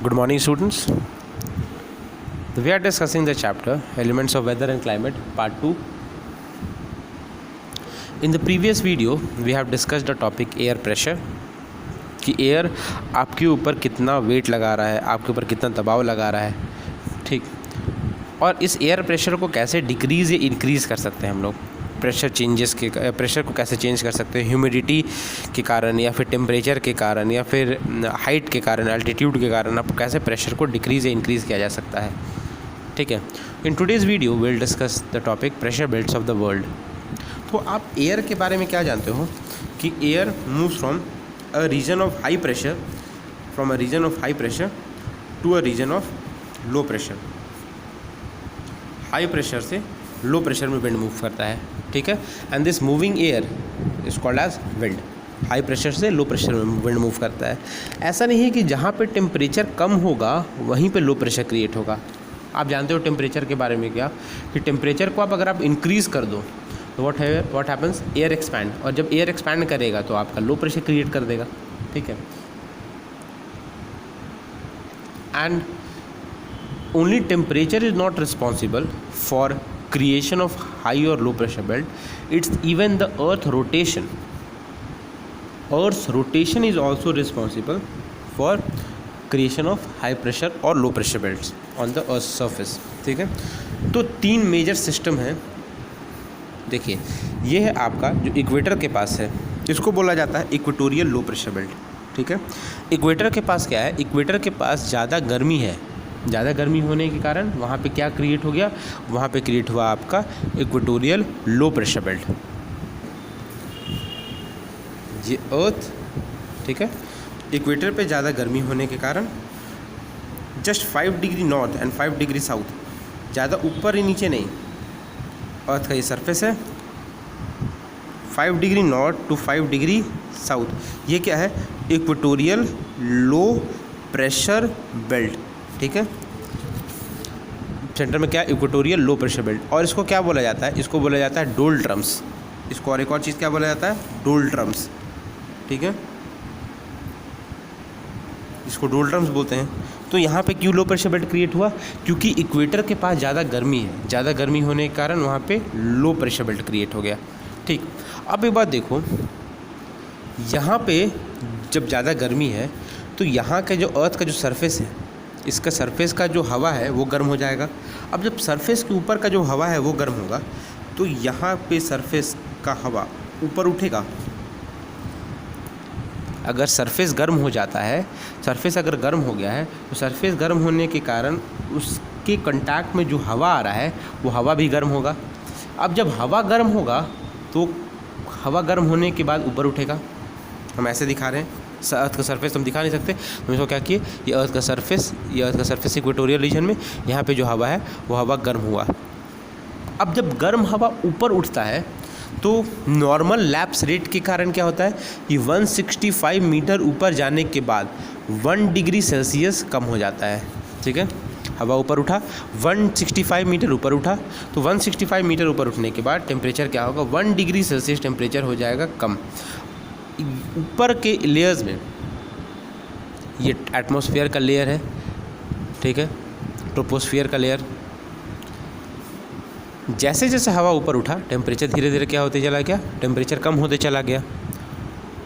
Good morning, students. We are discussing the chapter Elements of Weather and Climate, Part 2. In the previous video, we have discussed the topic air pressure. कि air आपके ऊपर कितना wait लगा रहा है, आपके ऊपर कितना दबाव लगा रहा है, ठीक। और इस एयर प्रेशर को कैसे डिक्रीज़ या इंक्रीज़ कर सकते हैं हम लोग, प्रेशर को कैसे चेंज कर सकते हैं, ह्यूमिडिटी के कारण या फिर टेम्परेचर के कारण या फिर हाइट के कारण, एल्टीट्यूड के कारण आप कैसे प्रेशर को डिक्रीज़ या इंक्रीज़ किया जा सकता है, ठीक है। In today's video will discuss the topic pressure belts of the world. तो आप एयर के बारे में क्या जानते हो कि air moves from a region of high pressure to a region of low pressure। High pressure से लो प्रेशर में विंड मूव करता है, ठीक है। And this moving air is called as wind. High pressure से लो प्रेशर में wind move करता है। ऐसा नहीं है कि जहाँ पे टेम्परेचर कम होगा वहीं पे लो प्रेशर क्रिएट होगा। आप जानते हो टेम्परेचर के बारे में क्या, कि टेम्परेचर को अगर आप इंक्रीज़ कर दो तो व्हाट हैपन्स, एयर एक्सपैंड, और जब एयर एक्सपैंड करेगा तो आपका लो प्रेशर क्रिएट कर देगा, ठीक है। And only temperature is not responsible for creation of high और low pressure belt, it's even the earth rotation is also responsible for creation of high pressure और low pressure belts on the earth surface, ठीक है। तो 3 major system हैं। देखिए, ये है आपका जो इक्वेटर के पास है, इसको बोला जाता है इक्वेटोरियल लो प्रेशर बेल्ट, ठीक है। इक्वेटर के पास क्या है, इक्वेटर के पास ज़्यादा गर्मी है। ज़्यादा गर्मी होने के कारण वहाँ पे क्या क्रिएट हो गया, वहाँ पे क्रिएट हुआ आपका इक्वेटोरियल लो प्रेशर बेल्ट। ये अर्थ, ठीक है, इक्वेटर पे ज़्यादा गर्मी होने के कारण just 5 degree north and 5 degree south, ज़्यादा ऊपर ही नीचे नहीं, अर्थ का ये सरफेस है 5 degree north to 5 degree south, ये क्या है, इक्वेटोरियल लो प्रेशर बेल्ट, ठीक है। सेंटर में क्या, इक्वेटोरियल लो प्रेशर बेल्ट। और इसको क्या बोला जाता है, इसको बोला जाता है डोल्ट्रम्स। इसको और एक और चीज़ क्या बोला जाता है, डोल्ट्रम्स, ठीक है, इसको डोल्ट्रम्स बोलते हैं। तो यहाँ पे क्यों लो प्रेशर बेल्ट क्रिएट हुआ, क्योंकि इक्वेटर के पास ज़्यादा गर्मी है, ज़्यादा गर्मी होने के कारण वहाँ पे लो प्रेशर बेल्ट क्रिएट हो गया, ठीक। अब एक बात देखो, यहाँ पे जब ज़्यादा गर्मी है तो यहाँ के जो अर्थ का जो सरफेस है, इसका सरफेस का जो हवा है वो गर्म हो जाएगा। अब जब सरफेस के ऊपर का जो हवा है वो गर्म होगा तो यहाँ पे सरफेस का हवा ऊपर उठेगा। अगर सरफेस गर्म हो जाता है, सरफेस अगर गर्म हो गया है तो सरफेस गर्म होने के कारण उसके कांटेक्ट में जो हवा आ रहा है वो हवा भी गर्म होगा। अब जब हवा गर्म होगा तो हवा गर्म होने के बाद ऊपर उठेगा। हम ऐसे दिखा रहे हैं, अर्थ का सरफेस हम दिखा नहीं सकते, हम इसको क्या किए, ये अर्थ का सरफेस इक्वेटोरियल रीजन में, यहाँ पे जो हवा है वो हवा गर्म हुआ। अब जब गर्म हवा ऊपर उठता है तो नॉर्मल लैप्स रेट के कारण क्या होता है कि 165 मीटर ऊपर जाने के बाद 1 डिग्री सेल्सियस कम हो जाता है, ठीक है। हवा ऊपर उठा, 165 मीटर ऊपर उठा, तो 165 मीटर ऊपर उठने के बाद टेम्परेचर क्या होगा, 1 डिग्री सेल्सियस टेम्परेचर हो जाएगा कम। ऊपर के लेयर्स में ये एटमॉस्फेयर का लेयर है, ठीक है, ट्रोपोस्फियर का लेयर। जैसे जैसे हवा ऊपर उठा टेम्परेचर धीरे धीरे क्या होते चला गया, टेम्परेचर कम होते चला गया।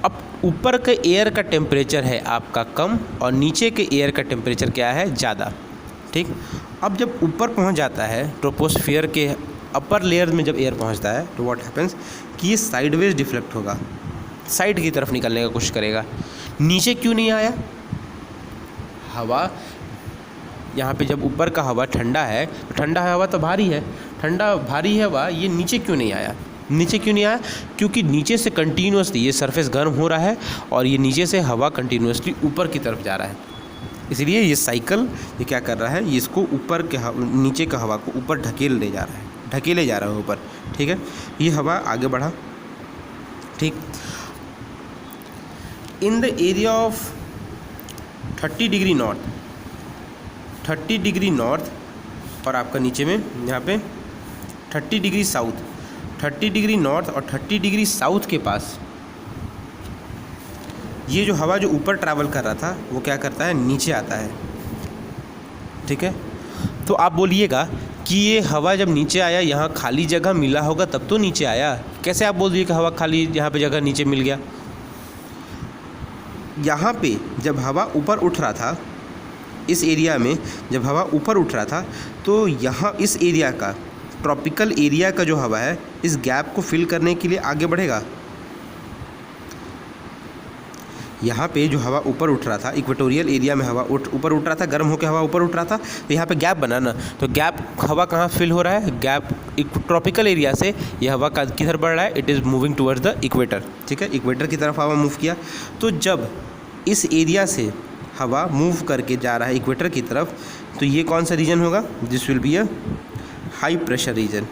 अब ऊपर के एयर का टेम्परेचर है आपका कम और नीचे के एयर का टेम्परेचर क्या है, ज़्यादा, ठीक। अब जब ऊपर पहुंच जाता है ट्रोपोस्फियर के अपर लेयर में, जब एयर पहुंचता है तो व्हाट हैपेंस कि ये साइडवेज डिफ्लेक्ट होगा, साइड की तरफ निकलने का कोशिश करेगा। नीचे क्यों नहीं आया, हवा यहाँ पे जब ऊपर का हवा ठंडा है तो ठंडा हवा तो भारी है, ठंडा भारी हवा ये नीचे क्यों नहीं आया, क्योंकि नीचे से कंटिन्यूसली ये सरफेस गर्म हो रहा है और ये नीचे से हवा कंटिन्यूसली ऊपर की तरफ जा रहा है। इसलिए ये साइकिल ये क्या कर रहा है, ये इसको ऊपर के नीचे का हवा को ऊपर ढकेले जा रहा है ऊपर, ठीक है। ये हवा आगे बढ़ा, ठीक। In the area of 30 degree north और आपका नीचे में यहाँ पे 30 डिग्री साउथ, 30 डिग्री नॉर्थ और 30 डिग्री साउथ के पास ये जो हवा जो ऊपर ट्रैवल कर रहा था वो क्या करता है, नीचे आता है। ठीक है। तो आप बोलिएगा कि ये हवा जब नीचे आया यहाँ खाली जगह मिला होगा तब तो नीचे आया। कैसे आप बोल दिए कि हवा खाली यहाँ पे जगह नीचे मिल गया? यहाँ पे जब हवा ऊपर उठ रहा था, इस एरिया में जब हवा ऊपर उठ रहा था तो यहाँ इस एरिया का, ट्रॉपिकल एरिया का जो हवा है, इस गैप को फिल करने के लिए आगे बढ़ेगा। यहाँ पे जो हवा ऊपर उठ रहा था, इक्वेटोरियल एरिया में हवा ऊपर उठ रहा था, गर्म होकर हवा ऊपर उठ रहा था, तो यहाँ पे गैप बना ना, तो गैप हवा कहाँ फिल हो रहा है? गैप ट्रॉपिकल एरिया से ये हवा किधर बढ़ रहा है? It is moving towards the equator. ठीक है, इक्वेटर की तरफ हवा मूव किया। तो जब इस एरिया से हवा मूव करके जा रहा है इक्वेटर की तरफ, तो ये कौन सा रीजन होगा? This will be a high pressure region.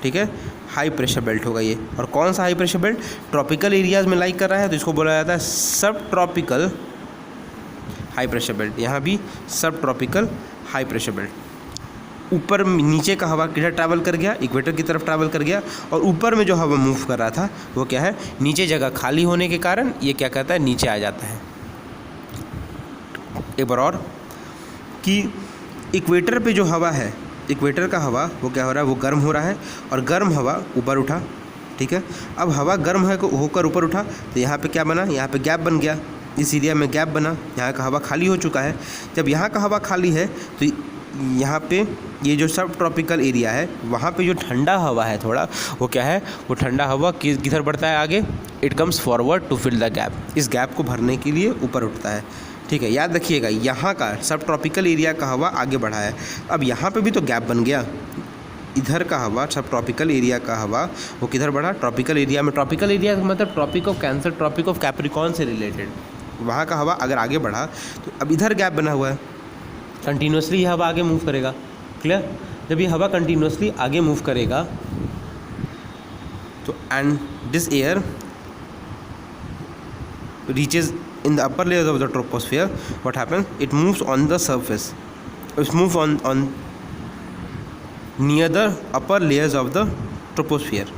ठीक है, हाई प्रेशर बेल्ट होगा ये। और कौन सा high pressure belt? Tropical areas में लाई कर रहा है तो इसको बोला जाता है सब ट्रॉपिकल हाई प्रेशर बेल्ट। यहाँ भी सब ट्रॉपिकल हाई प्रेशर बेल्ट। ऊपर नीचे का हवा किधर ट्रैवल कर गया? इक्वेटर की तरफ ट्रैवल कर गया। और ऊपर में जो हवा मूव कर रहा था वो क्या है? नीचे जगह खाली होने के कारण ये क्या कहता है? नीचे आ जाता है। एक बार और कि इक्वेटर पे जो हवा है, इक्वेटर का हवा वो क्या हो रहा है? वो गर्म हो रहा है और गर्म हवा ऊपर उठा। ठीक है, अब हवा गर्म है होकर ऊपर उठा तो यहाँ पे क्या बना? यहाँ पे गैप बन गया, इस एरिया में गैप बना, यहाँ का हवा खाली हो चुका है। जब यहाँ का हवा खाली है तो यहाँ पे ये जो सब ट्रॉपिकल एरिया है वहाँ पे जो ठंडा हवा है थोड़ा, वो क्या है? वो ठंडा हवा किधर बढ़ता है आगे? It comes forward to fill the gap. इस गैप को भरने के लिए ऊपर उठता है। ठीक है, याद रखिएगा, यहाँ का सब ट्रॉपिकल एरिया का हवा आगे बढ़ा है। अब यहाँ पे भी तो गैप बन गया। इधर का हवा, सब ट्रॉपिकल एरिया का हवा, वो किधर बढ़ा? ट्रॉपिकल एरिया में। ट्रॉपिकल एरिया का मतलब Tropic of Cancer, Tropic of Capricorn से रिलेटेड। वहाँ का हवा अगर आगे बढ़ा तो अब इधर गैप बना हुआ है, कंटिन्यूसली ये हवा आगे मूव करेगा। क्लियर? जब ये हवा कंटिन्यूसली आगे मूव करेगा तो and this air reaches in the upper layers of the troposphere, what happens? It moves on the surface. It moves on near the upper layers of the troposphere.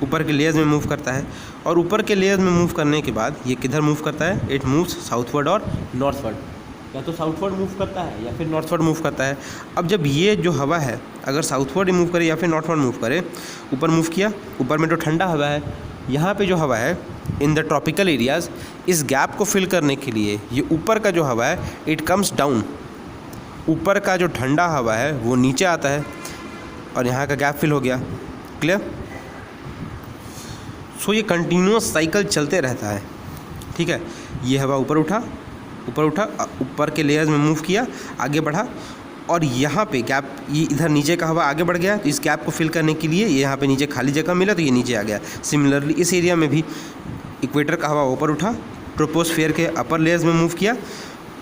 ऊपर के layers में move करता है और ऊपर के लेयर्स में move करने के बाद ये किधर मूव करता है? इट मूव्स साउथवर्ड और नॉर्थवर्ड। या तो साउथवर्ड मूव करता है या फिर नॉर्थवर्ड मूव करता है। अब जब ये जो हवा है अगर साउथवर्ड मूव करे या फिर नॉर्थवर्ड मूव करे, ऊपर मूव किया, ऊपर में जो ठंडा हवा है, यहाँ पे जो हवा है इन द ट्रॉपिकल एरियाज़, इस गैप को फिल करने के लिए ये ऊपर का जो हवा है इट कम्स डाउन। ऊपर का जो ठंडा हवा है वो नीचे आता है और यहाँ का गैप फिल हो गया। क्लियर? सो ये कंटिन्यूअस साइकिल चलते रहता है। ठीक है, ये हवा ऊपर उठा, ऊपर के लेयर्स में मूव किया, आगे बढ़ा और यहाँ पे गैप, ये इधर नीचे का हवा आगे बढ़ गया तो इस गैप को फिल करने के लिए यहाँ पे नीचे खाली जगह मिला तो ये नीचे आ गया। सिमिलरली इस एरिया में भी इक्वेटर का हवा ऊपर उठा, ट्रोपोस्फेयर के अपर लेयर्स में मूव किया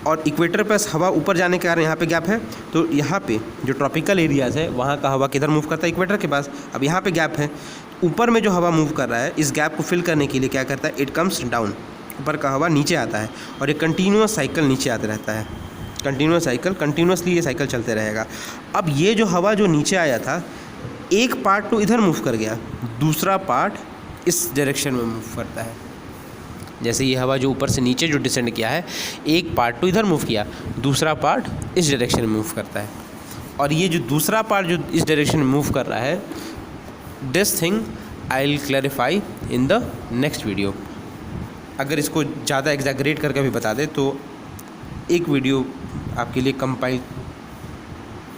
और इक्वेटर पर हवा ऊपर जाने के कारण यहाँ पे गैप है। तो यहाँ पे जो ट्रॉपिकल एरियाज़ है वहाँ का हवा किधर मूव करता है? इक्वेटर के पास। अब यहाँ पे गैप है, ऊपर में जो हवा मूव कर रहा है इस गैप को फिल करने के लिए क्या करता है? It comes down. ऊपर का हवा नीचे आता है और ये कंटिन्यूअस साइकिल नीचे आता रहता है। कंटिन्यूअस साइकिल, कंटिन्यूअसली ये साइकिल चलते रहेगा। अब ये जो हवा जो नीचे आया था, एक पार्ट तो इधर मूव कर गया, दूसरा पार्ट इस डायरेक्शन में मूव करता है। जैसे ये हवा जो ऊपर से नीचे जो डिसेंड किया है, एक पार्ट तो इधर मूव किया, दूसरा पार्ट इस डायरेक्शन में मूव करता है। और ये जो दूसरा पार्ट जो इस डायरेक्शन में मूव कर रहा है, this thing I will clarify in the next video. अगर इसको ज़्यादा एग्जैगरेट करके भी बता दे तो एक वीडियो आपके लिए कंपाइल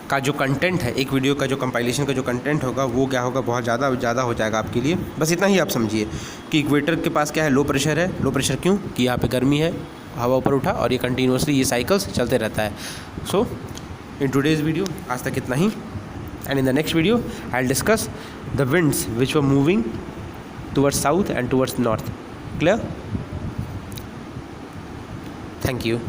का जो कंटेंट है, एक वीडियो का जो कंपाइलेशन का जो कंटेंट होगा वो क्या होगा? बहुत ज़्यादा हो जाएगा आपके लिए। बस इतना ही आप समझिए कि इक्वेटर के पास क्या है? लो प्रेशर है। लो प्रेशर क्यों? कि यहाँ पे गर्मी है, हवा ऊपर उठा और ये कंटिन्यूसली ये साइकिल्स चलते रहता है। सो इन टुडेज़ वीडियो आज तक इतना ही, and in the next video I will discuss the winds which were moving towards south and towards north. Clear? Thank you.